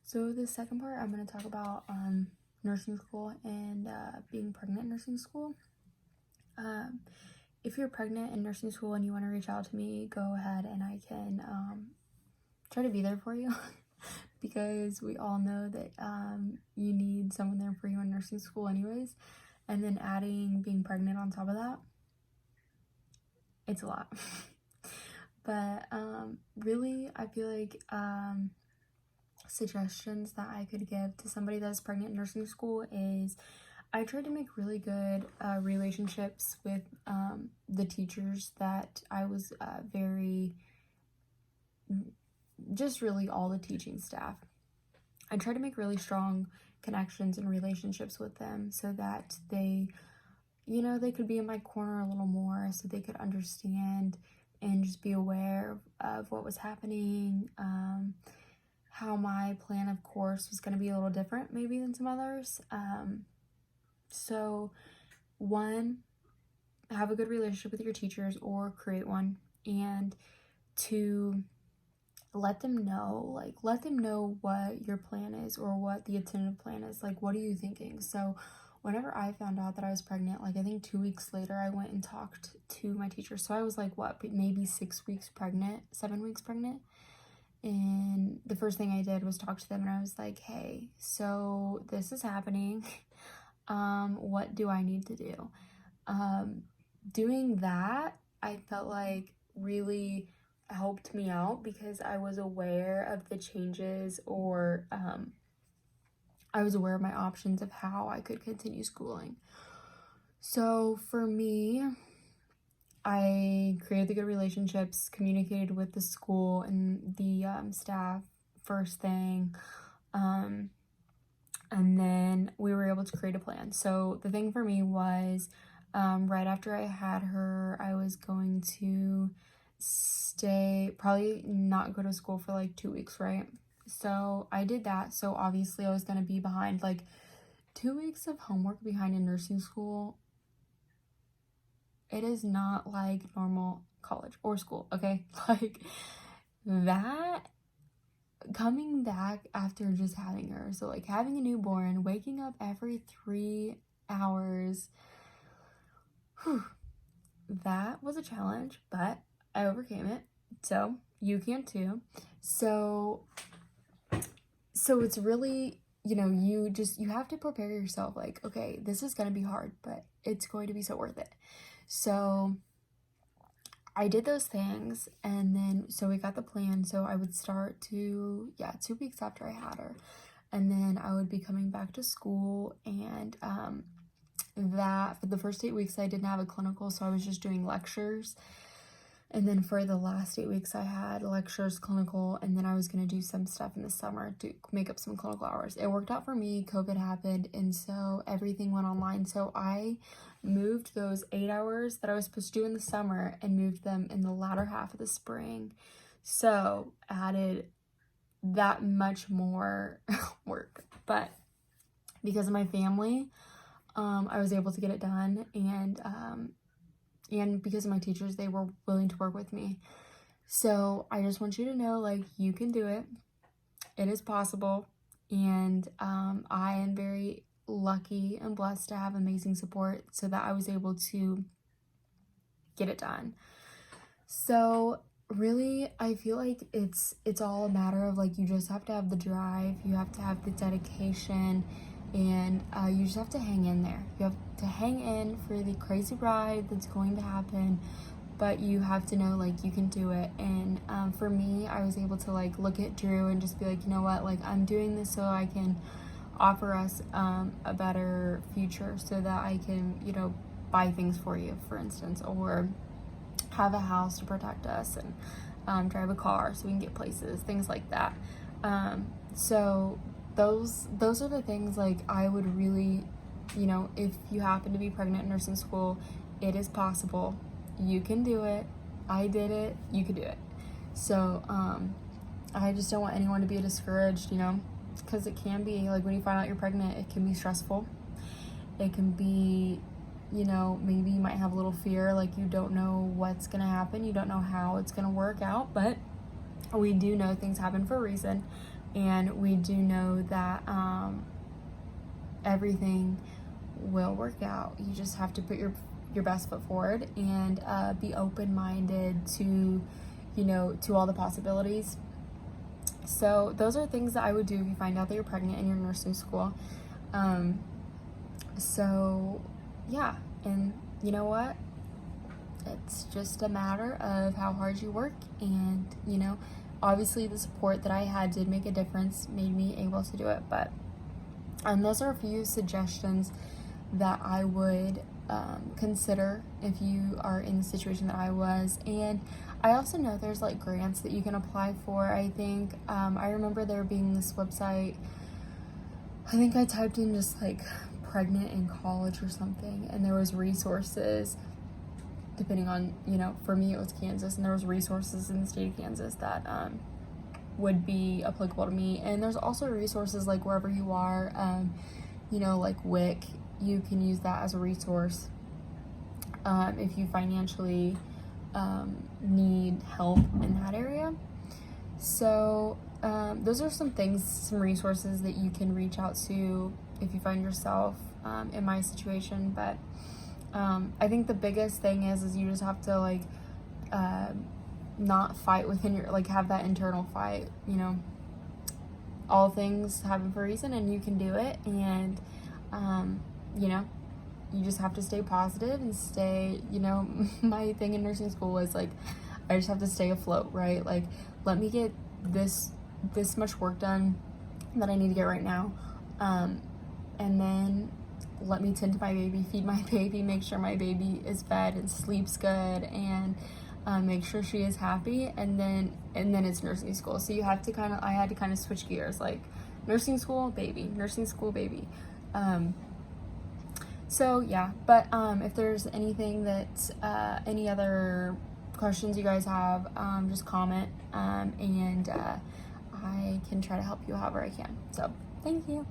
So the second part, I'm going to talk about nursing school and being pregnant in nursing school. Um, if you're pregnant in nursing school and you want to reach out to me, go ahead and I can try to be there for you because we all know that you need someone there for you in nursing school anyways. And then adding being pregnant on top of that, it's a lot. But really, I feel like suggestions that I could give to somebody that's pregnant in nursing school is I tried to make really good relationships with the teachers that I was just really all the teaching staff. I tried to make really strong connections and relationships with them so that they could be in my corner a little more, so they could understand and just be aware of what was happening, how my plan of course was going to be a little different maybe than some others. So one, have a good relationship with your teachers or create one, and two, let them know what your plan is or what the attendant plan is. Like, what are you thinking? So whenever I found out that I was pregnant, like I think 2 weeks later, I went and talked to my teacher. So I was like, maybe 6 weeks pregnant, 7 weeks pregnant. And the first thing I did was talk to them, and I was like, hey, so this is happening. What do I need to do? Doing that, I felt like really helped me out because I was aware of the changes, or I was aware of my options of how I could continue schooling. So for me, I created the good relationships, communicated with the school and the staff first thing, and then we were able to create a plan. So the thing for me was right after I had her, I was going to probably not go to school for like 2 weeks, right? So I did that. So obviously I was going to be behind, like 2 weeks of homework behind in nursing school. It is not like normal college or school, okay? Like that, coming back after just having her, so like having a newborn, waking up every 3 hours, that was a challenge, but I overcame it. So you can too. So it's really, you have to prepare yourself like, okay, this is going to be hard, but it's going to be so worth it. So I did those things, and then so we got the plan. So I would start 2 weeks after I had her, and then I would be coming back to school, and that for the first 8 weeks I didn't have a clinical, so I was just doing lectures. And then for the last 8 weeks, I had lectures, clinical, and then I was going to do some stuff in the summer to make up some clinical hours. It worked out for me. COVID happened, and so everything went online. So I moved those 8 hours that I was supposed to do in the summer and moved them in the latter half of the spring. So added that much more work. But because of my family, I was able to get it done, and because of my teachers, they were willing to work with me. So I just want you to know, like, you can do it. It is possible. And I am very lucky and blessed to have amazing support so that I was able to get it done. So really, I feel like it's all a matter of, like, you just have to have the drive, you have to have the dedication, and you just have to hang in there. You have to hang in for the crazy ride that's going to happen, but you have to know, like, you can do it. And for me, I was able to, like, look at Drew and just be like, you know what, like, I'm doing this so I can offer us a better future, so that I can, buy things for you, for instance, or have a house to protect us, and drive a car so we can get places, things like that. So those are the things, like, I would really, if you happen to be pregnant in nursing school, it is possible. You can do it. I did it. You can do it. So I just don't want anyone to be discouraged, because it can be, like, when you find out you're pregnant, it can be stressful. It can be, maybe you might have a little fear, like, you don't know what's going to happen. You don't know how it's going to work out, but we do know things happen for a reason. and we do know that everything will work out. You just have to put your best foot forward and be open-minded to, you know, to all the possibilities. So those are things that I would do if you find out that you're pregnant in your nursing school. So yeah, and you know what? It's just a matter of how hard you work, and you know, obviously the support that I had did make a difference, made me able to do it. But those are a few suggestions that I would consider if you are in the situation that I was. And I also know there's like grants that you can apply for. I think I remember there being this website, I think I typed in just like pregnant in college or something, and there was resources depending on, you know, for me it was Kansas, and there was resources in the state of Kansas that would be applicable to me. And there's also resources like wherever you are, you know, like WIC, you can use that as a resource if you financially need help in that area. So those are some things, some resources that you can reach out to if you find yourself in my situation. But I think the biggest thing is you just have to like not fight within your, like have that internal fight, you know, all things happen for a reason and you can do it. And you know, you just have to stay positive and stay, you know, my thing in nursing school was like, I just have to stay afloat, right? Like, let me get this much work done that I need to get right now. And then let me tend to my baby, feed my baby, make sure my baby is fed and sleeps good, and make sure she is happy. And then it's nursing school. So you have to I had to kind of switch gears, like nursing school, baby, nursing school, baby. So yeah, but if there's anything that any other questions you guys have, just comment, and I can try to help you however I can. So thank you.